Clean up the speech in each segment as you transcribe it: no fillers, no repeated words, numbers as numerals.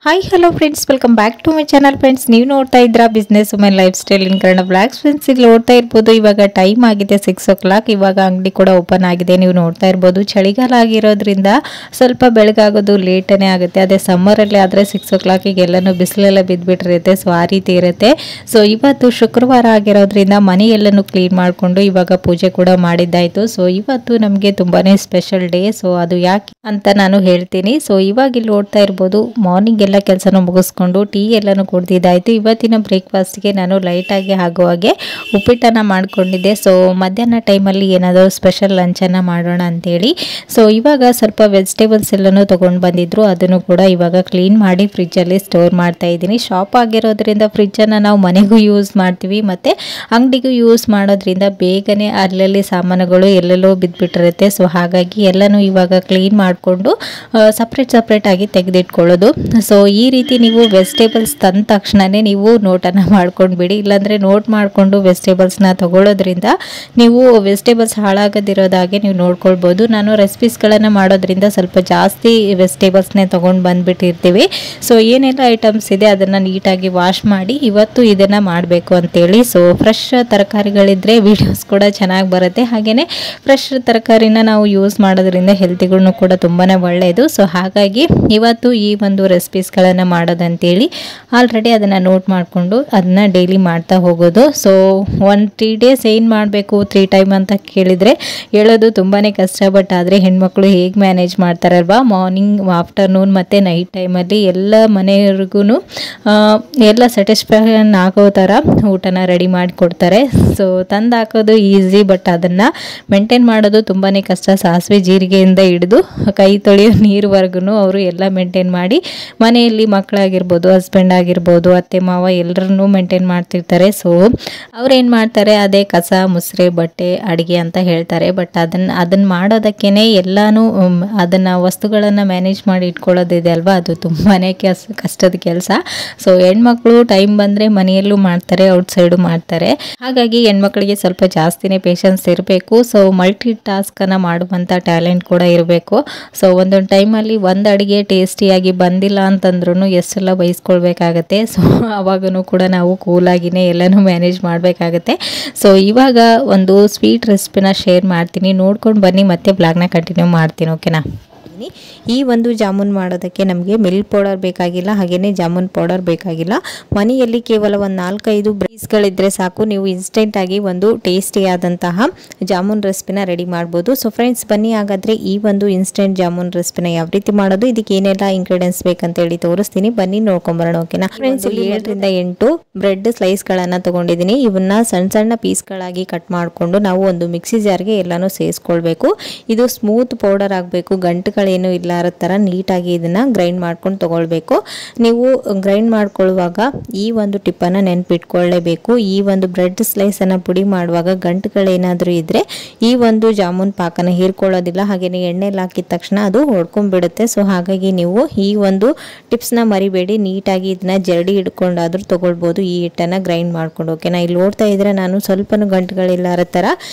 Hi hello friends, welcome back to my channel. Friends, ನೀವು ನೋಡ್ತಾ ಇದ್ದೀರಾ business women lifestyle in Kannada blogs. Friends, ಇಲ್ಲಿ ನೋಡ್ತಾ ಇರ್ಬೋದು, ಇವಾಗ ಟೈಮ್ ಆಗಿದೆ 6 o'clock. ಇವಾಗ ಅಂಗಡಿ ಕೂಡ ಓಪನ್ ಆಗಿದೆ. ನೀವು ನೋಡ್ತಾ ಇರ್ಬೋದು, ಚಳಿಗಾಲ ಆಗಿರೋದ್ರಿಂದ ಸ್ವಲ್ಪ ಬೆಳಗಾಗೋದು ಲೇಟನೇ ಆಗುತ್ತೆ. ಅದೇ ಸಮ್ಮರಲ್ಲಿ ಆದರೆ 6 o'clock ಎಲ್ಲನೂ ಬಿಸಿಲೆಲ್ಲ ಬಿದ್ದುಬಿಟ್ಟಿರುತ್ತೆ. ಸೊ ಆ ರೀತಿ ಇರುತ್ತೆ. ಸೊ ಇವತ್ತು ಶುಕ್ರವಾರ ಆಗಿರೋದ್ರಿಂದ ಮನೆ ಎಲ್ಲನೂ ಕ್ಲೀನ್ ಮಾಡಿಕೊಂಡು ಇವಾಗ ಪೂಜೆ ಕೂಡ ಮಾಡಿದ್ದಾಯಿತು. ಸೊ ಇವತ್ತು ನಮಗೆ ತುಂಬಾ ಸ್ಪೆಷಲ್ ಡೇ. ಸೊ ಅದು ಯಾಕೆ ಅಂತ ನಾನು ಹೇಳ್ತೀನಿ. ಸೊ ಇವಾಗ ಇಲ್ಲಿ ನೋಡ್ತಾ ಇರ್ಬೋದು, ಮಾರ್ನಿಂಗ್ ಎಲ್ಲ ಕೆಲಸನೂ ಮುಗಿಸ್ಕೊಂಡು ಟೀ ಎಲ್ಲನೂ ಕುಡ್ದಿದ್ದಾಯಿತು. ಇವತ್ತಿನ ಬ್ರೇಕ್ಫಾಸ್ಟ್ಗೆ ನಾನು ಲೈಟಾಗಿ ಆಗುವಾಗೆ ಉಪ್ಪಿಟ್ಟನ್ನು ಮಾಡ್ಕೊಂಡಿದ್ದೆ. ಸೊ ಮಧ್ಯಾಹ್ನ ಟೈಮಲ್ಲಿ ಏನಾದರೂ ಸ್ಪೆಷಲ್ ಲಂಚನ್ನು ಮಾಡೋಣ ಅಂತೇಳಿ ಸೊ ಇವಾಗ ಸ್ವಲ್ಪ ವೆಜಿಟೇಬಲ್ಸ್ ಎಲ್ಲನೂ ತೊಗೊಂಡು ಬಂದಿದ್ರು. ಅದನ್ನು ಕೂಡ ಇವಾಗ ಕ್ಲೀನ್ ಮಾಡಿ ಫ್ರಿಜ್ಜಲ್ಲಿ ಸ್ಟೋರ್ ಮಾಡ್ತಾ ಇದ್ದೀನಿ. ಶಾಪ್ ಆಗಿರೋದ್ರಿಂದ ಫ್ರಿಜ್ಜನ್ನು ನಾವು ಮನೆಗೂ ಯೂಸ್ ಮಾಡ್ತೀವಿ ಮತ್ತು ಅಂಗಡಿಗೂ ಯೂಸ್ ಮಾಡೋದ್ರಿಂದ ಬೇಗನೆ ಅಲ್ಲಲ್ಲಿ ಸಾಮಾನುಗಳು ಎಲ್ಲೆಲ್ಲೋ ಬಿದ್ದುಬಿಟ್ಟಿರುತ್ತೆ. ಸೊ ಹಾಗಾಗಿ ಎಲ್ಲನೂ ಇವಾಗ ಕ್ಲೀನ್ ಮಾಡಿಕೊಂಡು ಸಪ್ರೇಟ್ ಆಗಿ ತೆಗೆದಿಟ್ಕೊಳ್ಳೋದು. ಸೊ ಈ ರೀತಿ ನೀವು ವೆಜಿಟೇಬಲ್ಸ್ ತಂದ ತಕ್ಷಣವೇ ನೀವು ನೋಟನ್ನು ಮಾಡ್ಕೊಂಡ್ಬಿಡಿ. ಇಲ್ಲಾಂದರೆ ನೋಟ್ ಮಾಡಿಕೊಂಡು ವೆಜಿಟೇಬಲ್ಸ್ನ ತಗೊಳ್ಳೋದ್ರಿಂದ ನೀವು ವೆಜಿಟೇಬಲ್ಸ್ ಹಾಳಾಗದಿರೋದಾಗೆ ನೀವು ನೋಡ್ಕೊಳ್ಬೋದು. ನಾನು ರೆಸಿಪೀಸ್ಗಳನ್ನು ಮಾಡೋದ್ರಿಂದ ಸ್ವಲ್ಪ ಜಾಸ್ತಿ ವೆಜಿಟೇಬಲ್ಸ್ನೇ ತೊಗೊಂಡು ಬಂದುಬಿಟ್ಟಿರ್ತೀವಿ. ಸೊ ಏನೆಲ್ಲ ಐಟಮ್ಸ್ ಇದೆ ಅದನ್ನು ನೀಟಾಗಿ ವಾಶ್ ಮಾಡಿ ಇವತ್ತು ಇದನ್ನು ಮಾಡಬೇಕು ಅಂತೇಳಿ. ಸೊ ಫ್ರೆಶ್ ತರಕಾರಿಗಳಿದ್ದರೆ ವೀಡಿಯೋಸ್ ಕೂಡ ಚೆನ್ನಾಗಿ ಬರುತ್ತೆ. ಹಾಗೆಯೇ ಫ್ರೆಶ್ ತರಕಾರಿನ ನಾವು ಯೂಸ್ ಮಾಡೋದ್ರಿಂದ ಹೆಲ್ತಿಗೂ ಕೂಡ ತುಂಬಾ ಒಳ್ಳೆಯದು. ಸೊ ಹಾಗಾಗಿ ಇವತ್ತು ಈ ಒಂದು ರೆಸಿಪೀಸ್ಗಳನ್ನು ಮಾಡೋದಂತೇಳಿ ಆಲ್ರೆಡಿ ಅದನ್ನು ನೋಟ್ ಮಾಡಿಕೊಂಡು ಅದನ್ನ ಡೈಲಿ ಮಾಡ್ತಾ ಹೋಗೋದು. ಸೊ 3 days ಏನು ಮಾಡಬೇಕು 3 ಟೈಮ್ ಅಂತ ಕೇಳಿದರೆ ಹೇಳೋದು ತುಂಬಾ ಕಷ್ಟ. ಬಟ್ ಆದರೆ ಹೆಣ್ಮಕ್ಳು ಹೇಗೆ ಮ್ಯಾನೇಜ್ ಮಾಡ್ತಾರಲ್ವಾ, ಮಾರ್ನಿಂಗ್, ಆಫ್ಟರ್ನೂನ್ ಮತ್ತು ನೈಟ್ ಟೈಮಲ್ಲಿ ಎಲ್ಲ ಮನೆಯವ್ರಿಗೂ ಎಲ್ಲ ಸ್ಯಾಟಿಸ್ಫ್ಯಾಕ್ಷನ್ ಆಗೋ ಥರ ಊಟನ ರೆಡಿ ಮಾಡಿ ಕೊಡ್ತಾರೆ. ಸೊ ತಂದು ಹಾಕೋದು ಈಸಿ, ಬಟ್ ಅದನ್ನು ಮೇಂಟೈನ್ ಮಾಡೋದು ತುಂಬಾ ಕಷ್ಟ. ಸಾಸಿವೆ ಜೀರಿಗೆಯಿಂದ ಹಿಡಿದು ಕೈ ತೊಳೆಯೋ ನೀರುವರೆಗೂ ಅವರು ಎಲ್ಲ ಮೇಂಟೈನ್ ಮಾಡಿ ಮನೆಯಲ್ಲಿ ಮಕ್ಕಳಾಗಿರ್ಬೋದು, ಹಸ್ಬೆಂಡ್ ಆಗಿರ್ಬೋದು, ಅತ್ತೆ ಮಾವ ಎಲ್ಲರನ್ನೂ ಮೇಂಟೈನ್ ಮಾಡ್ತಿರ್ತಾರೆ. ಸೊ ಅವ್ರೇನು ಮಾಡ್ತಾರೆ, ಅದೇ ಕಸ ಮುಸ್ರೆ ಬಟ್ಟೆ ಅಡುಗೆ ಅಂತ ಹೇಳ್ತಾರೆ. ಬಟ್ ಅದನ್ನು ಮಾಡೋದಕ್ಕೇ ಎಲ್ಲನೂ ಅದನ್ನು ವಸ್ತುಗಳನ್ನು ಮ್ಯಾನೇಜ್ ಮಾಡಿ ಇಟ್ಕೊಳ್ಳೋದಿದೆ ಅಲ್ವಾ, ಅದು ತುಂಬಾ ಕಷ್ಟದ ಕೆಲಸ. ಸೊ ಹೆಣ್ಮಕ್ಳು ಟೈಮ್ ಬಂದರೆ ಮನೆಯಲ್ಲೂ ಮಾಡ್ತಾರೆ, ಔಟ್ಸೈಡು ಮಾಡ್ತಾರೆ. ಹಾಗಾಗಿ ಹೆಣ್ಮಕ್ಳಿಗೆ ಸ್ವಲ್ಪ ಜಾಸ್ತಿನೇ ಪೇಷನ್ಸ್ ಇರಬೇಕು. ಸೊ ಮಲ್ಟಿ ಟಾಸ್ಕನ್ನು ಮಾಡುವಂಥ ಟ್ಯಾಲೆಂಟ್ ಕೂಡ ಇರಬೇಕು. ಸೊ ಒಂದೊಂದು ಟೈಮಲ್ಲಿ ಒಂದು ಅಡುಗೆ ಟೇಸ್ಟಿಯಾಗಿ ಬಂದಿಲ್ಲ ಅಂತಂದ್ರೂ ಎಷ್ಟೆಲ್ಲ ಬಯಸ್ಕೊಳ್ಬೇಕಾಗತ್ತೆ. ಸೊ ಅವಾಗೂ ಕೂಡ ನಾವು ಕೂಲಾಗಿನೇ ಎಲ್ಲನೂ ಮ್ಯಾನೇಜ್ ಮಾಡಬೇಕಾಗತ್ತೆ. ಸೊ ಇವಾಗ ಒಂದು ಸ್ವೀಟ್ ರೆಸಿಪಿನ ಶೇರ್ ಮಾಡ್ತೀನಿ, ನೋಡ್ಕೊಂಡು ಬನ್ನಿ. ಮತ್ತೆ ಬ್ಲಾಗ್ನ ಕಂಟಿನ್ಯೂ ಮಾಡ್ತೀನಿ. ಓಕೆನಾ? ಈ ಒಂದು ಜಾಮೂನ್ ಮಾಡೋದಕ್ಕೆ ನಮಗೆ ಮಿಲ್ಕ್ ಪೌಡರ್ ಬೇಕಾಗಿಲ್ಲ, ಹಾಗೆಯೇ ಜಾಮೂನ್ ಪೌಡರ್ ಬೇಕಾಗಿಲ್ಲ. ಮನೆಯಲ್ಲಿ ಕೇವಲ ಒಂದು 4-5 ಬ್ರೀಸ್ಗಳಿದ್ರೆ ಸಾಕು, ನೀವು ಇನ್ಸ್ಟೆಂಟಾಗಿ ಒಂದು ಟೇಸ್ಟಿಯಾದಂತಹ ಜಾಮೂನ್ ರೆಸಿಪಿನ ರೆಡಿ ಮಾಡ್ಬೋದು. ಸೊ ಫ್ರೆಂಡ್ಸ್, ಬನ್ನಿ ಹಾಗಾದರೆ ಈ ಒಂದು ಇನ್ಸ್ಟೆಂಟ್ ಜಾಮೂನ್ ರೆಸಿಪಿನ ಯಾವ ರೀತಿ ಮಾಡೋದು, ಇದಕ್ಕೆ ಏನೆಲ್ಲ ಇಂಗ್ರೀಡಿಯೆಂಟ್ಸ್ ಬೇಕಂತೇಳಿ ತೋರಿಸ್ತೀನಿ. ಬನ್ನಿ ನೋಡ್ಕೊಂಬರೋಣ. ಓಕೆನಾ ಫ್ರೆಂಡ್ಸ್? 7-8 ಬ್ರೆಡ್ ಸ್ಲೈಸ್ಗಳನ್ನು ತೊಗೊಂಡಿದ್ದೀನಿ. ಇವನ್ನ ಸಣ್ಣ ಸಣ್ಣ ಪೀಸ್ಗಳಾಗಿ ಕಟ್ ಮಾಡಿಕೊಂಡು ನಾವು ಒಂದು ಮಿಕ್ಸಿ ಜಾರ್ಗೆ ಎಲ್ಲನೂ ಸೇರಿಸ್ಕೊಳ್ಬೇಕು. ಇದು ಸ್ಮೂತ್ ಪೌಡರ್ ಆಗಬೇಕು, ಗಂಟುಗಳೇನು ಇಲ್ಲ ಥರ ನೀಟಾಗಿ ಇದನ್ನು ಗ್ರೈಂಡ್ ಮಾಡ್ಕೊಂಡು ತೊಗೊಳ್ಬೇಕು. ನೀವು ಗ್ರೈಂಡ್ ಮಾಡ್ಕೊಳ್ಳುವಾಗ ಈ ಒಂದು ಟಿಪ್ಪನ್ನು ನೆನಪಿಟ್ಕೊಳ್ಳೇಬೇಕು. ಈ ಒಂದು ಬ್ರೆಡ್ ಸ್ಲೈಸನ್ನು ಪುಡಿ ಮಾಡುವಾಗ ಗಂಟುಗಳೇನಾದರೂ ಇದ್ದರೆ ಈ ಒಂದು ಜಾಮೂನ್ ಪಾಕನ ಹೀರ್ಕೊಳ್ಳೋದಿಲ್ಲ. ಹಾಗೆಯೇ ಎಣ್ಣೆಲಿ ಹಾಕಿದ ತಕ್ಷಣ ಅದು ಹೊಡ್ಕೊಂಡ್ಬಿಡುತ್ತೆ. ಸೊ ಹಾಗಾಗಿ ನೀವು ಈ ಒಂದು ಟಿಪ್ಸ್ನ ಮರಿಬೇಡಿ. ನೀಟಾಗಿ ಇದನ್ನ ಜರಡಿ ಹಿಡ್ಕೊಂಡಾದರೂ ತೊಗೊಳ್ಬೋದು ಈ ಹಿಟ್ಟನ್ನು ಗ್ರೈಂಡ್ ಮಾಡ್ಕೊಂಡು. ಓಕೆನಾ? ಇಲ್ಲಿ ನೋಡ್ತಾ ಇದ್ರೆ ನಾನು ಸ್ವಲ್ಪ ಗಂಟುಗಳಿಲ್ಲ ಥರ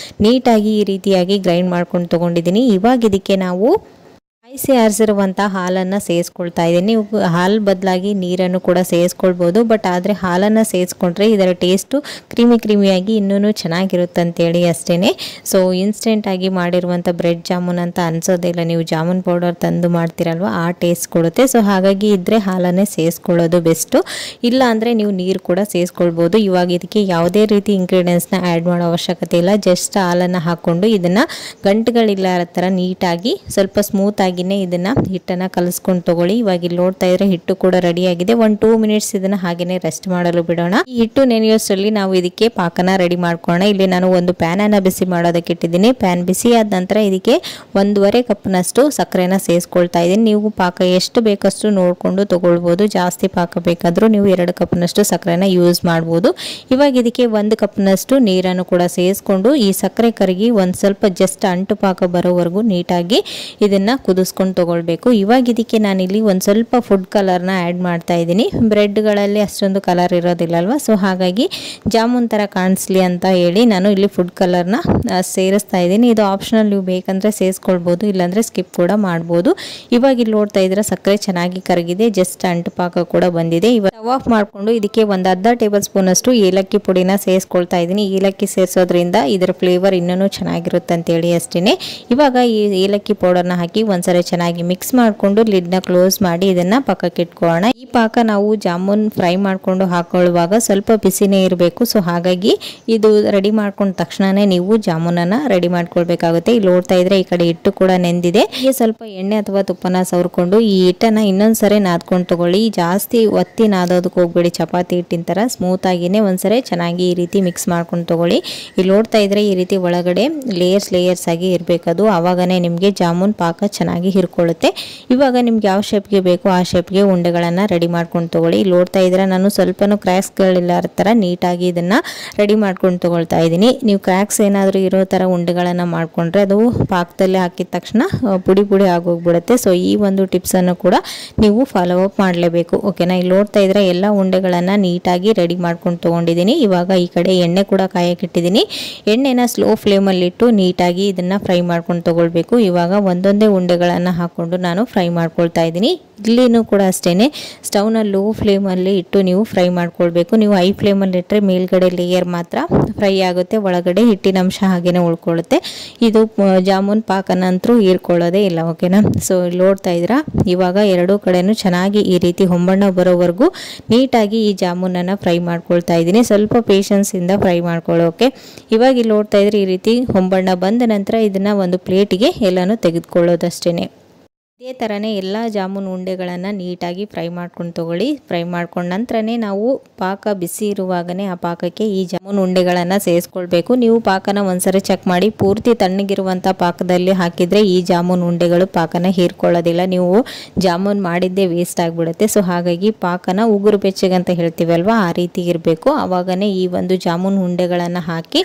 ನೀಟಾಗಿ ಈ ರೀತಿಯಾಗಿ ಗ್ರೈಂಡ್ ಮಾಡ್ಕೊಂಡು ತೊಗೊಂಡಿದ್ದೀನಿ. ಇವಾಗ ಇದಕ್ಕೆ ನಾವು ಕಾಯಿಸಿ ಆರಿಸಿರುವಂಥ ಹಾಲನ್ನು ಸೇರಿಸ್ಕೊಳ್ತಾ ಇದ್ದೀನಿ. ನೀವು ಹಾಲು ಬದಲಾಗಿ ನೀರನ್ನು ಕೂಡ ಸೇರಿಸ್ಕೊಳ್ಬೋದು. ಬಟ್ ಆದರೆ ಹಾಲನ್ನು ಸೇರಿಸ್ಕೊಂಡ್ರೆ ಇದರ ಟೇಸ್ಟು ಕ್ರೀಮಿಯಾಗಿ ಇನ್ನೂ ಚೆನ್ನಾಗಿರುತ್ತೆ ಅಂತೇಳಿ ಅಷ್ಟೇ. ಸೊ ಇನ್ಸ್ಟೆಂಟಾಗಿ ಮಾಡಿರುವಂಥ ಬ್ರೆಡ್ ಜಾಮೂನ್ ಅಂತ ಅನಿಸೋದಿಲ್ಲ. ನೀವು ಜಾಮೂನ್ ಪೌಡರ್ ತಂದು ಮಾಡ್ತೀರಲ್ವ, ಆ ಟೇಸ್ಟ್ ಕೊಡುತ್ತೆ. ಸೊ ಹಾಗಾಗಿ ಇದ್ದರೆ ಹಾಲನ್ನೇ ಸೇರಿಸ್ಕೊಳ್ಳೋದು ಬೆಸ್ಟು. ಇಲ್ಲ ಅಂದರೆ ನೀವು ನೀರು ಕೂಡ ಸೇರಿಸ್ಕೊಳ್ಬೋದು. ಇವಾಗ ಇದಕ್ಕೆ ಯಾವುದೇ ರೀತಿ ಇಂಗ್ರೀಡಿಯೆಂಟ್ಸ್ನ ಆ್ಯಡ್ ಮಾಡೋ ಅವಶ್ಯಕತೆ ಇಲ್ಲ. ಜಸ್ಟ್ ಹಾಲನ್ನು ಹಾಕ್ಕೊಂಡು ಇದನ್ನು ಗಂಟುಗಳಿಲ್ಲ ಥರ ನೀಟಾಗಿ ಸ್ವಲ್ಪ ಸ್ಮೂತಾಗಿ ಇದನ್ನ ಹಿಟ್ಟನ್ನು ಕಲಿಸ್ಕೊಂಡು ತಗೊಳ್ಳಿ. ಇವಾಗ ಇಲ್ಲಿ ನೋಡ್ತಾ ಇದ್ರೆ ಹಿಟ್ಟು ಕೂಡ ರೆಡಿ ಆಗಿದೆ. 1-2 minutes ಇದನ್ನ ಹಾಗೇನೆ ರೆಸ್ಟ್ ಮಾಡಲು ಬಿಡೋಣ. ಈ ಹಿಟ್ಟು ನೆನೆಯೋಷ್ಟರಲ್ಲಿ ನಾವು ಇದಕ್ಕೆ ಪಾಕನ ರೆಡಿ ಮಾಡ್ಕೊಳ್ಳೋಣ. ಇಲ್ಲಿ ನಾನು ಒಂದು ಪ್ಯಾನ್ ಅನ್ನ ಬಿಸಿ ಮಾಡೋದಕ್ಕೆ ಇಟ್ಟಿದ್ದೀನಿ. ಪ್ಯಾನ್ ಬಿಸಿ ಆದ ನಂತರ ಇದಕ್ಕೆ 1.5 ಕಪ್ನಷ್ಟು ಸಕ್ಕರೆನ ಸೇರಿಸ್ಕೊಳ್ತಾ ಇದ್ದೀನಿ. ನೀವು ಪಾಕ ಎಷ್ಟು ಬೇಕಷ್ಟು ನೋಡಿಕೊಂಡು ತಗೊಳ್ಬೋದು. ಜಾಸ್ತಿ ಪಾಕ ಬೇಕಾದರೂ ನೀವು 2 ಕಪ್ನಷ್ಟು ಸಕ್ಕರೆನ ಯೂಸ್ ಮಾಡ್ಬೋದು. ಇವಾಗ ಇದಕ್ಕೆ 1 ಕಪ್ನಷ್ಟು ನೀರನ್ನು ಕೂಡ ಸೇರಿಸ್ಕೊಂಡು ಈ ಸಕ್ಕರೆ ಕರಗಿ ಒಂದು ಸ್ವಲ್ಪ ಜಸ್ಟ್ ಅಂಟು ಪಾಕ ಬರೋವರೆಗೂ ನೀಟಾಗಿ ಇದನ್ನ ಕುದಿಸ್ಕೊಂಡು ಸೇರಿಸ್ಕೊಂಡು ತೊಗೊಳ್ಬೇಕು. ಇವಾಗ ಇದಕ್ಕೆ ನಾನಿಲ್ಲಿ ಒಂದು ಸ್ವಲ್ಪ ಫುಡ್ ಕಲರ್ನ ಆ್ಯಡ್ ಮಾಡ್ತಾ ಇದ್ದೀನಿ. ಬ್ರೆಡ್ಗಳಲ್ಲಿ ಅಷ್ಟೊಂದು ಕಲರ್ ಇರೋದಿಲ್ಲ ಅಲ್ವಾ, ಸೊ ಹಾಗಾಗಿ ಜಾಮೂನ್ ಥರ ಕಾಣಿಸ್ಲಿ ಅಂತ ಹೇಳಿ ನಾನು ಇಲ್ಲಿ ಫುಡ್ ಕಲರ್ನ ಸೇರಿಸ್ತಾ ಇದ್ದೀನಿ. ಇದು ಆಪ್ಷನಲ್, ನೀವು ಬೇಕಂದರೆ ಸೇರಿಸ್ಕೊಳ್ಬೋದು, ಇಲ್ಲಾಂದರೆ ಸ್ಕಿಪ್ ಕೂಡ ಮಾಡ್ಬೋದು. ಇವಾಗ ಇಲ್ಲಿ ನೋಡ್ತಾ ಇದ್ರೆ ಸಕ್ಕರೆ ಚೆನ್ನಾಗಿ ಕರಗಿದೆ, ಜಸ್ಟ್ ಅಂಟು ಪಾಕ ಕೂಡ ಬಂದಿದೆ. ಇವಾಗ ಸ್ಟವ್ ಆಫ್ ಮಾಡಿಕೊಂಡು ಇದಕ್ಕೆ ಒಂದು ಅರ್ಧ ಟೇಬಲ್ ಸ್ಪೂನ್ ಅಷ್ಟು ಏಲಕ್ಕಿ ಪುಡಿನ ಸೇರಿಸ್ಕೊಳ್ತಾ ಇದ್ದೀನಿ. ಏಲಕ್ಕಿ ಸೇರಿಸೋದ್ರಿಂದ ಇದರ ಫ್ಲೇವರ್ ಇನ್ನೂ ಚೆನ್ನಾಗಿರುತ್ತೆ ಅಂತೇಳಿ ಅಷ್ಟೇ. ಇವಾಗ ಈ ಏಲಕ್ಕಿ ಪೌಡರ್ನ ಹಾಕಿ ಒಂದ್ಸರಿ ಚೆನ್ನಾಗಿ ಮಿಕ್ಸ್ ಮಾಡಿಕೊಂಡು ಲಿಡ್ನ ಕ್ಲೋಸ್ ಮಾಡಿ ಇದನ್ನು ಪಕ್ಕಕ್ಕೆ ಇಟ್ಕೊಳ್ಳೋಣ. ಈ ಪಾಕ ನಾವು ಜಾಮೂನ್ ಫ್ರೈ ಮಾಡಿಕೊಂಡು ಹಾಕೊಳ್ಳುವಾಗ ಸ್ವಲ್ಪ ಬಿಸಿನೇ ಇರಬೇಕು. ಸೊ ಹಾಗಾಗಿ ಇದು ರೆಡಿ ಮಾಡ್ಕೊಂಡ ತಕ್ಷಣನೇ ನೀವು ಜಾಮೂನನ್ನು ರೆಡಿ ಮಾಡ್ಕೊಳ್ಬೇಕಾಗುತ್ತೆ. ಇಲ್ಲಿ ನೋಡ್ತಾ ಇದ್ರೆ ಈ ಕಡೆ ಹಿಟ್ಟು ಕೂಡ ನೆಂದಿದೆ. ಹೀಗೆ ಸ್ವಲ್ಪ ಎಣ್ಣೆ ಅಥವಾ ತುಪ್ಪನ ಸವರ್ಕೊಂಡು ಈ ಹಿಟ್ಟನ್ನು ಇನ್ನೊಂದ್ಸರಿ ನಾದ್ಕೊಂಡು ತಗೊಳ್ಳಿ. ಜಾಸ್ತಿ ಒತ್ತಿ ನಾದೋದಕ್ಕೆ ಹೋಗ್ಬೇಡಿ, ಚಪಾತಿ ಹಿಟ್ಟಿನ ಥರ ಸ್ಮೂತ್ ಆಗಿನೇ ಒಂದ್ಸರಿ ಚೆನ್ನಾಗಿ ಈ ರೀತಿ ಮಿಕ್ಸ್ ಮಾಡ್ಕೊಂಡು ತಗೊಳ್ಳಿ. ಇಲ್ಲಿ ನೋಡ್ತಾ ಇದ್ರೆ ಈ ರೀತಿ ಒಳಗಡೆ ಲೇಯರ್ಸ್ ಆಗಿ ಇರಬೇಕದು, ಆವಾಗನೇ ನಿಮಗೆ ಜಾಮೂನ್ ಪಾಕ ಚೆನ್ನಾಗಿ ಹಿರ್ಕೊಳ್ಳುತ್ತೆ. ಇವಾಗ ನಿಮ್ಗೆ ಯಾವ ಶೇಪ್ಗೆ ಬೇಕೋ ಆ ಶೇಪ್ಗೆ ಉಂಡೆಗಳನ್ನು ರೆಡಿ ಮಾಡ್ಕೊಂಡು ತಗೊಳ್ಳಿ. ಇಲ್ಲಿ ನೋಡ್ತಾ ಇದ್ರೆ ನಾನು ಸ್ವಲ್ಪನೂ ಕ್ರ್ಯಾಕ್ಸ್ಗಳಿಲ್ಲ ಥರ ನೀಟಾಗಿ ಇದನ್ನು ರೆಡಿ ಮಾಡ್ಕೊಂಡು ತಗೊಳ್ತಾ ಇದ್ದೀನಿ. ನೀವು ಕ್ರ್ಯಾಕ್ಸ್ ಏನಾದರೂ ಇರೋ ಥರ ಉಂಡೆಗಳನ್ನು ಮಾಡಿಕೊಂಡ್ರೆ ಅದು ಪಾಕದಲ್ಲಿ ಹಾಕಿದ ತಕ್ಷಣ ಪುಡಿ ಆಗೋಗ್ಬಿಡುತ್ತೆ. ಸೊ ಈ ಒಂದು ಟಿಪ್ಸನ್ನು ಕೂಡ ನೀವು ಫಾಲೋ ಅಪ್ ಮಾಡಲೇಬೇಕು, ಓಕೆನಾ. ಇಲ್ಲಿ ನೋಡ್ತಾ ಇದ್ರೆ ಎಲ್ಲ ಉಂಡೆಗಳನ್ನು ನೀಟಾಗಿ ರೆಡಿ ಮಾಡ್ಕೊಂಡು ತೊಗೊಂಡಿದ್ದೀನಿ. ಇವಾಗ ಈ ಕಡೆ ಎಣ್ಣೆ ಕೂಡ ಕಾಯಕ್ಕಿಟ್ಟಿದ್ದೀನಿ. ಎಣ್ಣೆನ ಸ್ಲೋ ಫ್ಲೇಮಲ್ಲಿಟ್ಟು ನೀಟಾಗಿ ಇದನ್ನು ಫ್ರೈ ಮಾಡ್ಕೊಂಡು ತೊಗೊಳ್ಬೇಕು. ಇವಾಗ ಒಂದೊಂದೇ ಉಂಡೆಗಳನ್ನು ಹಾಕ್ಕೊಂಡು ನಾನು ಫ್ರೈ ಮಾಡ್ಕೊಳ್ತಾ ಇದ್ದೀನಿ. ಇಲ್ಲಿನೂ ಕೂಡ ಅಷ್ಟೇ, ಸ್ಟವ್ನ ಲೋ ಫ್ಲೇಮಲ್ಲಿ ಇಟ್ಟು ನೀವು ಫ್ರೈ ಮಾಡ್ಕೊಳ್ಬೇಕು. ನೀವು ಹೈ ಫ್ಲೇಮಲ್ಲಿ ಇಟ್ಟರೆ ಮೇಲ್ಗಡೆ ಲೇಯರ್ ಮಾತ್ರ ಫ್ರೈ ಆಗುತ್ತೆ, ಒಳಗಡೆ ಹಿಟ್ಟಿನ ಅಂಶ ಹಾಗೇನೆ ಉಳ್ಕೊಳ್ಳುತ್ತೆ. ಇದು ಜಾಮೂನ್ ಪಾಕನಂತರೂ ಹೀರ್ಕೊಳ್ಳೋದೇ ಇಲ್ಲ, ಓಕೆನಾ. ಸೊ ಇಲ್ಲಿ ನೋಡ್ತಾ ಇದ್ದೀರಾ, ಇವಾಗ ಎರಡೂ ಕಡೆನೂ ಚೆನ್ನಾಗಿ ಈ ರೀತಿ ಹೊಂಬಣ್ಣ ಬರೋವರೆಗೂ ನೀಟಾಗಿ ಈ ಜಾಮೂನನ್ನು ಫ್ರೈ ಮಾಡ್ಕೊಳ್ತಾ ಇದ್ದೀನಿ. ಸ್ವಲ್ಪ ಪೇಷನ್ಸಿಂದ ಫ್ರೈ ಮಾಡ್ಕೊಳ್ಳೋಕೆ. ಇವಾಗ ಇಲ್ಲಿ ನೋಡ್ತಾ ಇದ್ರೆ ಈ ರೀತಿ ಹೊಂಬಣ್ಣ ಬಂದ ನಂತರ ಇದನ್ನು ಒಂದು ಪ್ಲೇಟಿಗೆ ಎಲ್ಲನೂ ತೆಗೆದುಕೊಳ್ಳೋದಷ್ಟೇ. ಇದೇ ಥರನೇ ಎಲ್ಲ ಜಾಮೂನ್ ಉಂಡೆಗಳನ್ನು ನೀಟಾಗಿ ಫ್ರೈ ಮಾಡ್ಕೊಂಡು ತೊಗೊಳ್ಳಿ. ಫ್ರೈ ಮಾಡ್ಕೊಂಡ ನಂತರನೇ ನಾವು ಪಾಕ ಬಿಸಿ ಇರುವಾಗನೇ ಆ ಪಾಕಕ್ಕೆ ಈ ಜಾಮೂನ್ ಉಂಡೆಗಳನ್ನು ಸೇರಿಸ್ಕೊಳ್ಬೇಕು. ನೀವು ಪಾಕನ ಒಂದ್ಸರಿ ಚೆಕ್ ಮಾಡಿ, ಪೂರ್ತಿ ತಣ್ಣಗಿರುವಂಥ ಪಾಕದಲ್ಲಿ ಹಾಕಿದರೆ ಈ ಜಾಮೂನ್ ಉಂಡೆಗಳು ಪಾಕನ ಹೀರ್ಕೊಳ್ಳೋದಿಲ್ಲ, ನೀವು ಜಾಮೂನ್ ಮಾಡಿದ್ದೇ ವೇಸ್ಟ್ ಆಗಿಬಿಡುತ್ತೆ. ಸೊ ಹಾಗಾಗಿ ಪಾಕನ ಉಗುರು ಬೆಚ್ಚಗೆ ಅಂತ ಹೇಳ್ತೀವಲ್ವ, ಆ ರೀತಿ ಇರಬೇಕು. ಆವಾಗನೇ ಈ ಒಂದು ಜಾಮೂನ್ ಉಂಡೆಗಳನ್ನು ಹಾಕಿ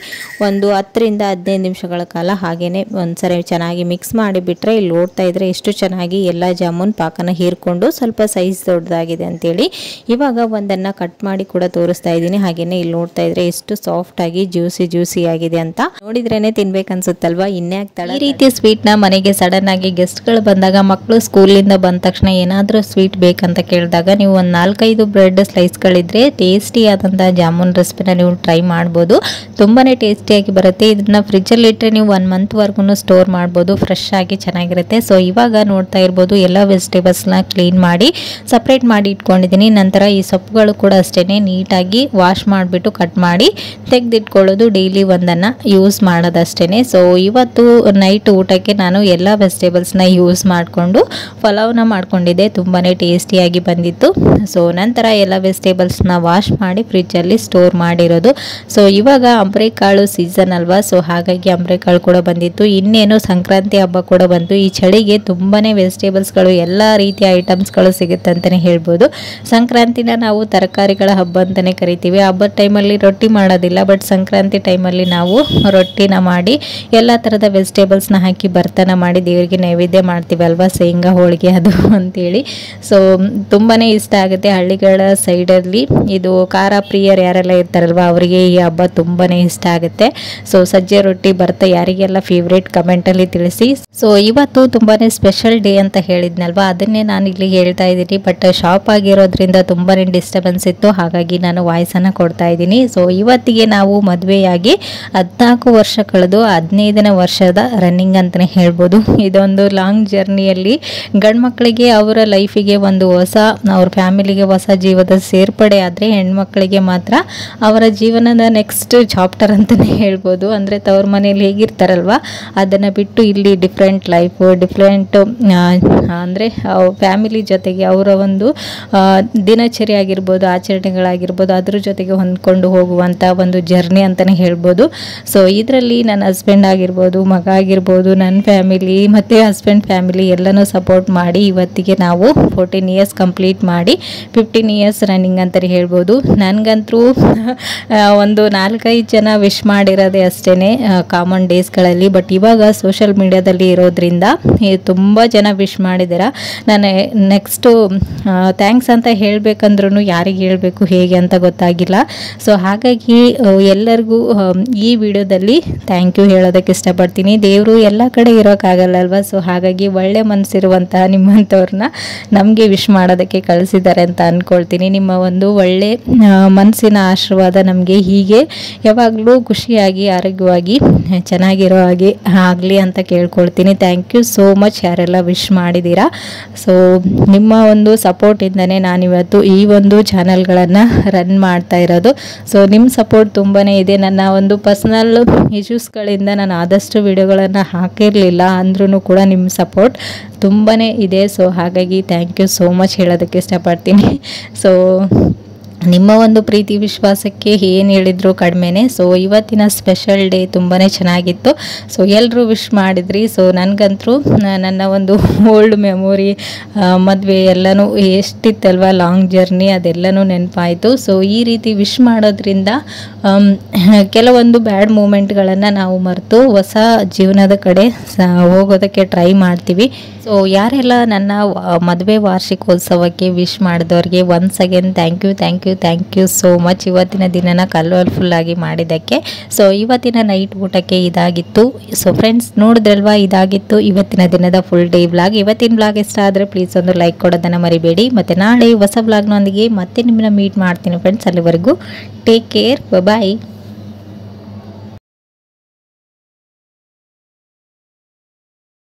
ಒಂದು 10 ರಿಂದ 15 ನಿಮಿಷಗಳ ಕಾಲ ಹಾಗೇನೆ ಒಂದ್ಸರಿ ಚೆನ್ನಾಗಿ ಮಿಕ್ಸ್ ಮಾಡಿಬಿಟ್ರೆ ಇಲ್ಲಿ ನೋಡ್ತಾ ಇದ್ರೆ ಎಷ್ಟು ಚೆನ್ನಾಗಿ ಎಲ್ಲ ಜಾಮೂನ್ ಪಾಕನ ಹೀರ್ಕೊಂಡು ಸ್ವಲ್ಪ ಸೈಜ್ ದೊಡ್ಡದಾಗಿದೆ ಅಂತೇಳಿ. ಇವಾಗ ಒಂದನ್ನು ಕಟ್ ಮಾಡಿ ಕೂಡ ತೋರಿಸ್ತಾ ಇದ್ದೀನಿ. ಹಾಗೇನೆ ಇಲ್ಲಿ ನೋಡ್ತಾ ಇದ್ರೆ ಎಷ್ಟು ಸಾಫ್ಟ್ ಆಗಿ ಜ್ಯೂಸಿ ಆಗಿದೆ ಅಂತ ನೋಡಿದ್ರೇನೆ ತಿನ್ಬೇಕನ್ಸುತ್ತಲ್ವಾ. ಇನ್ನೇ ಆಗ್ತಾಳೆ ಈ ರೀತಿ ಸ್ವೀಟ್ ನ ಮನೆಗೆ ಸಡನ್ ಆಗಿ ಗೆಸ್ಟ್ಗಳು ಬಂದಾಗ, ಮಕ್ಕಳು ಸ್ಕೂಲಿಂದ ಬಂದ ತಕ್ಷಣ ಏನಾದರೂ ಸ್ವೀಟ್ ಬೇಕಂತ ಕೇಳಿದಾಗ ನೀವು ಒಂದು 4-5 ಬ್ರೆಡ್ ಸ್ಲೈಸ್ಗಳಿದ್ರೆ ಟೇಸ್ಟಿ ಆದಂತಹ ಜಾಮೂನ್ ರೆಸಿಪಿನ ನೀವು ಟ್ರೈ ಮಾಡ್ಬೋದು. ತುಂಬಾನೇ ಟೇಸ್ಟಿಯಾಗಿ ಬರುತ್ತೆ. ಇದನ್ನ ಫ್ರಿಜ್ಜಲ್ಲಿ ಇಟ್ಟರೆ ನೀವು 1 ಮಂತ್ ವರ್ಗು ಸ್ಟೋರ್ ಮಾಡ್ಬೋದು, ಫ್ರೆಶ್ ಆಗಿ ಚೆನ್ನಾಗಿರುತ್ತೆ. ಸೊ ಇವಾಗ ನೋಡ್ತಾ ಇರ್ಬೋದು ಎಲ್ಲ ವೆಜಿಟೇಬಲ್ಸ್ನ ಕ್ಲೀನ್ ಮಾಡಿ ಸಪ್ರೇಟ್ ಮಾಡಿ ಇಟ್ಕೊಂಡಿದ್ದೀನಿ. ನಂತರ ಈ ಸೊಪ್ಪುಗಳು ಕೂಡ ಅಷ್ಟೇ ನೀಟಾಗಿ ವಾಶ್ ಮಾಡಿಬಿಟ್ಟು ಕಟ್ ಮಾಡಿ ತೆಗೆದಿಟ್ಕೊಳ್ಳೋದು, ಡೈಲಿ ಒಂದನ್ನು ಯೂಸ್ ಮಾಡೋದಷ್ಟೇ. ಸೊ ಇವತ್ತು ನೈಟ್ ಊಟಕ್ಕೆ ನಾನು ಎಲ್ಲ ವೆಜಿಟೇಬಲ್ಸ್ನ ಯೂಸ್ ಮಾಡಿಕೊಂಡು ಪಲಾವ್ನ ಮಾಡ್ಕೊಂಡಿದ್ದೆ, ತುಂಬಾ ಟೇಸ್ಟಿಯಾಗಿ ಬಂದಿತ್ತು. ಸೊ ನಂತರ ಎಲ್ಲ ವೆಜಿಟೇಬಲ್ಸ್ನ ವಾಶ್ ಮಾಡಿ ಫ್ರಿಜ್ಜಲ್ಲಿ ಸ್ಟೋರ್ ಮಾಡಿರೋದು. ಸೊ ಇವಾಗ ಅಂಬ್ರೆಕಾಳು ಸೀಸನ್ ಅಲ್ವಾ, ಸೊ ಹಾಗಾಗಿ ಅಂಬ್ರೆಕಾಳು ಕೂಡ ಬಂದಿತ್ತು. ಇನ್ನೇನು ಸಂಕ್ರಾಂತಿ ಹಬ್ಬ ಕೂಡ ಬಂತು. ಈ ಚಳಿಗೆ ತುಂಬಾನೇ ವೆಜಿಟೇಬಲ್ಸ್ಗಳು ಎಲ್ಲ ರೀತಿಯ ಐಟಮ್ಸ್ಗಳು ಸಿಗುತ್ತೆ ಅಂತಲೇ ಹೇಳ್ಬೋದು. ಸಂಕ್ರಾಂತಿನ ನಾವು ತರಕಾರಿಗಳ ಹಬ್ಬ ಅಂತಲೇ ಕರಿತೀವಿ. ಹಬ್ಬದ ಟೈಮಲ್ಲಿ ರೊಟ್ಟಿ ಮಾಡೋದಿಲ್ಲ, ಬಟ್ ಸಂಕ್ರಾಂತಿ ಟೈಮಲ್ಲಿ ನಾವು ರೊಟ್ಟಿನ ಮಾಡಿ ಎಲ್ಲ ಥರದ ವೆಜಿಟೇಬಲ್ಸ್ನ ಹಾಕಿ ಭರ್ತನ ಮಾಡಿ ದೇವರಿಗೆ ನೈವೇದ್ಯ ಮಾಡ್ತೀವಿ ಅಲ್ವಾ, ಶೇಂಗಾ ಹೋಳಿಗೆ ಅದು ಅಂತೇಳಿ. ಸೊ ತುಂಬಾ ಇಷ್ಟ ಆಗುತ್ತೆ. ಹಳ್ಳಿಗಳ ಸೈಡಲ್ಲಿ ಇದು ಖಾರ ಪ್ರಿಯರು ಯಾರೆಲ್ಲ ಇರ್ತಾರಲ್ವ ಅವರಿಗೆ ಈ ಹಬ್ಬ ತುಂಬಾ ಇಷ್ಟ ಆಗುತ್ತೆ. ಸೊ ಸಜ್ಜೆ ರೊಟ್ಟಿ ಭರ್ತ ಯಾರಿಗೆಲ್ಲ ಫೇವ್ರೇಟ್ ಕಮೆಂಟಲ್ಲಿ ತಿಳಿಸಿ. ಸೊ ಇವತ್ತು ತುಂಬಾ ಸ್ಪೆಷಲ್ ಡೇ ಅಂತ ಹೇಳಿದ್ನಲ್ವಾ, ಅದನ್ನೇ ನಾನು ಇಲ್ಲಿ ಹೇಳ್ತಾ ಇದ್ದೀನಿ. ಬಟ್ ಶಾಪ್ ಆಗಿರೋದ್ರಿಂದ ತುಂಬಾ ಡಿಸ್ಟರ್ಬೆನ್ಸ್ ಇತ್ತು, ಹಾಗಾಗಿ ನಾನು ವಾಯ್ಸನ್ನು ಕೊಡ್ತಾ ಇದ್ದೀನಿ. ಸೊ ಇವತ್ತಿಗೆ ನಾವು ಮದುವೆಯಾಗಿ 14 ವರ್ಷ ಕಳೆದು 15ನೇ ವರ್ಷದ ರನ್ನಿಂಗ್ ಅಂತಲೇ ಹೇಳ್ಬೋದು. ಇದೊಂದು ಲಾಂಗ್ ಜರ್ನಿಯಲ್ಲಿ ಗಂಡು ಮಕ್ಕಳಿಗೆ ಅವರ ಲೈಫಿಗೆ ಒಂದು ಹೊಸ, ಅವ್ರ ಫ್ಯಾಮಿಲಿಗೆ ಹೊಸ ಜೀವದ ಸೇರ್ಪಡೆ ಆದರೆ, ಹೆಣ್ಮಕ್ಳಿಗೆ ಮಾತ್ರ ಅವರ ಜೀವನದ ನೆಕ್ಸ್ಟ್ ಚಾಪ್ಟರ್ ಅಂತಲೇ ಹೇಳ್ಬೋದು. ಅಂದರೆ ತವ್ರ ಮನೇಲಿ ಹೇಗಿರ್ತಾರಲ್ವ ಅದನ್ನು ಬಿಟ್ಟು ಇಲ್ಲಿ ಡಿಫ್ರೆಂಟ್ ಲೈಫು, ಡಿಫ್ರೆಂಟ್ ಅಂದರೆ ಫ್ಯಾಮಿಲಿ ಜೊತೆಗೆ ಅವರ ಒಂದು ದಿನಚರಿ ಆಗಿರ್ಬೋದು, ಆಚರಣೆಗಳಾಗಿರ್ಬೋದು, ಅದ್ರ ಜೊತೆಗೆ ಹೊಂದ್ಕೊಂಡು ಹೋಗುವಂಥ ಒಂದು ಜರ್ನಿ ಅಂತಲೇ ಹೇಳ್ಬೋದು. ಸೊ ಇದರಲ್ಲಿ ನನ್ನ ಹಸ್ಬೆಂಡ್ ಆಗಿರ್ಬೋದು, ಮಗ ಆಗಿರ್ಬೋದು, ನನ್ನ ಫ್ಯಾಮಿಲಿ ಮತ್ತು ಹಸ್ಬೆಂಡ್ ಫ್ಯಾಮಿಲಿ ಎಲ್ಲನೂ ಸಪೋರ್ಟ್ ಮಾಡಿ ಇವತ್ತಿಗೆ ನಾವು 14 ಇಯರ್ಸ್ ಕಂಪ್ಲೀಟ್ ಮಾಡಿ 15 ಇಯರ್ಸ್ ರನ್ನಿಂಗ್ ಅಂತಲೇ ಹೇಳ್ಬೋದು. ನನಗಂತೂ ಒಂದು 4-5 ಜನ ವಿಶ್ ಮಾಡಿರೋದೇ ಅಷ್ಟೇ ಕಾಮನ್ ಡೇಸ್ಗಳಲ್ಲಿ. ಬಟ್ ಇವಾಗ ಸೋಷಿಯಲ್ ಮೀಡಿಯಾದಲ್ಲಿ ಇರೋದ್ರಿಂದ ತುಂಬ ಜನ ವಿಶ್ ಮಾಡಿದ್ದೀರಾ. ನಾನು ನೆಕ್ಸ್ಟು ಥ್ಯಾಂಕ್ಸ್ ಅಂತ ಹೇಳಬೇಕಂದ್ರೂ ಯಾರಿಗೆ ಹೇಳಬೇಕು ಹೇಗೆ ಅಂತ ಗೊತ್ತಾಗಿಲ್ಲ. ಸೊ ಹಾಗಾಗಿ ಎಲ್ಲರಿಗೂ ಈ ವಿಡಿಯೋದಲ್ಲಿ ಥ್ಯಾಂಕ್ ಯು ಹೇಳೋದಕ್ಕೆ ಇಷ್ಟಪಡ್ತೀನಿ. ದೇವರು ಎಲ್ಲ ಕಡೆ ಇರೋಕ್ಕಾಗಲ್ಲ ಅಲ್ವಾ. ಸೊ ಹಾಗಾಗಿ ಒಳ್ಳೆ ಮನಸ್ಸಿರುವಂತಹ ನಿಮ್ಮಂಥವ್ರನ್ನ ನಮಗೆ ವಿಶ್ ಮಾಡೋದಕ್ಕೆ ಕಳಿಸಿದ್ದಾರೆ ಅಂತ ಅಂದ್ಕೊಳ್ತೀನಿ. ನಿಮ್ಮ ಒಂದು ಒಳ್ಳೆ ಮನಸ್ಸಿನ ಆಶೀರ್ವಾದ ನಮಗೆ ಹೀಗೆ ಯಾವಾಗಲೂ ಖುಷಿಯಾಗಿ ಆರೋಗ್ಯವಾಗಿ ಚೆನ್ನಾಗಿರೋ ಹಾಗೆ ಆಗಲಿ ಅಂತ ಕೇಳ್ಕೊಳ್ತೀನಿ. ಥ್ಯಾಂಕ್ ಯು ಸೋ ಮಚ್ ಯಾರೆಲ್ಲ ವಿಶ್ ಮಾಡಿದ್ದೀರಾ. ಸೊ ನಿಮ್ಮ ಒಂದು ಸಪೋರ್ಟಿಂದನೇ ನಾನಿವತ್ತು ಈ ಒಂದು ಚಾನಲ್ಗಳನ್ನು ರನ್ ಮಾಡ್ತಾ ಇರೋದು. ಸೊ ನಿಮ್ಮ ಸಪೋರ್ಟ್ ತುಂಬಾ ಇದೆ. ನನ್ನ ಒಂದು ಪರ್ಸನಲ್ ಇಶ್ಯೂಸ್ಗಳಿಂದ ನಾನು ಆದಷ್ಟು ವಿಡಿಯೋಗಳನ್ನು ಹಾಕಿರಲಿಲ್ಲ, ಅಂದ್ರೂ ಕೂಡ ನಿಮ್ಮ ಸಪೋರ್ಟ್ ತುಂಬಾ ಇದೆ. ಸೊ ಹಾಗಾಗಿ ಥ್ಯಾಂಕ್ ಯು ಸೋ ಮಚ್ ಹೇಳೋದಕ್ಕೆ ಇಷ್ಟಪಡ್ತೀನಿ. ಸೊ ನಿಮ್ಮ ಒಂದು ಪ್ರೀತಿ ವಿಶ್ವಾಸಕ್ಕೆ ಏನು ಹೇಳಿದ್ರು ಕಡಿಮೆನೇ. ಸೊ ಇವತ್ತಿನ ಸ್ಪೆಷಲ್ ಡೇ ತುಂಬಾ ಚೆನ್ನಾಗಿತ್ತು. ಸೊ ಎಲ್ಲರೂ ವಿಶ್ ಮಾಡಿದ್ರಿ. ಸೊ ನನಗಂತೂ ನನ್ನ ಒಂದು ಓಲ್ಡ್ ಮೆಮೊರಿ, ಮದುವೆ ಎಲ್ಲನೂ ಎಷ್ಟಿತ್ತಲ್ವ ಲಾಂಗ್ ಜರ್ನಿ ಅದೆಲ್ಲನೂ ನೆನಪಾಯಿತು. ಸೊ ಈ ರೀತಿ ವಿಶ್ ಮಾಡೋದ್ರಿಂದ ಕೆಲವೊಂದು ಬ್ಯಾಡ್ ಮೂಮೆಂಟ್ಗಳನ್ನು ನಾವು ಮರೆತು ಹೊಸ ಜೀವನದ ಕಡೆ ಹೋಗೋದಕ್ಕೆ ಟ್ರೈ ಮಾಡ್ತೀವಿ. ಸೊ ಯಾರೆಲ್ಲ ನನ್ನ ಮದುವೆ ವಾರ್ಷಿಕೋತ್ಸವಕ್ಕೆ ವಿಶ್ ಮಾಡಿದವ್ರಿಗೆ once again thank you so much. ಇವತ್ತಿನ ದಿನನ ಕಲರ್ಫುಲ್ ಆಗಿ ಮಾಡಿದ್ದಕ್ಕೆ. ಸೊ ಇವತ್ತಿನ ನೈಟ್ ಊಟಕ್ಕೆ ಇದಾಗಿತ್ತು. ಸೊ ಫ್ರೆಂಡ್ಸ್ ನೋಡಿದ್ರಲ್ವಾ, ಇದಾಗಿತ್ತು ಇವತ್ತಿನ ದಿನದ ಫುಲ್ ಡೇ ವ್ಲಾಗ್. ಇವತ್ತಿನ ವ್ಲಾಗ್ ಇಷ್ಟ ಆದರೆ ಪ್ಲೀಸ್ ಒಂದು ಲೈಕ್ ಕೊಡೋದನ್ನು ಮರಿಬೇಡಿ. ಮತ್ತು ನಾಳೆ ಹೊಸ ವ್ಲಾಗ್ನೊಂದಿಗೆ ಮತ್ತೆ ನಿಮ್ಮನ್ನ ಮೀಟ್ ಮಾಡ್ತೀನಿ ಫ್ರೆಂಡ್ಸ್. ಅಲ್ಲಿವರೆಗೂ ಟೇಕ್ ಕೇರ್, ಬಾಯ್.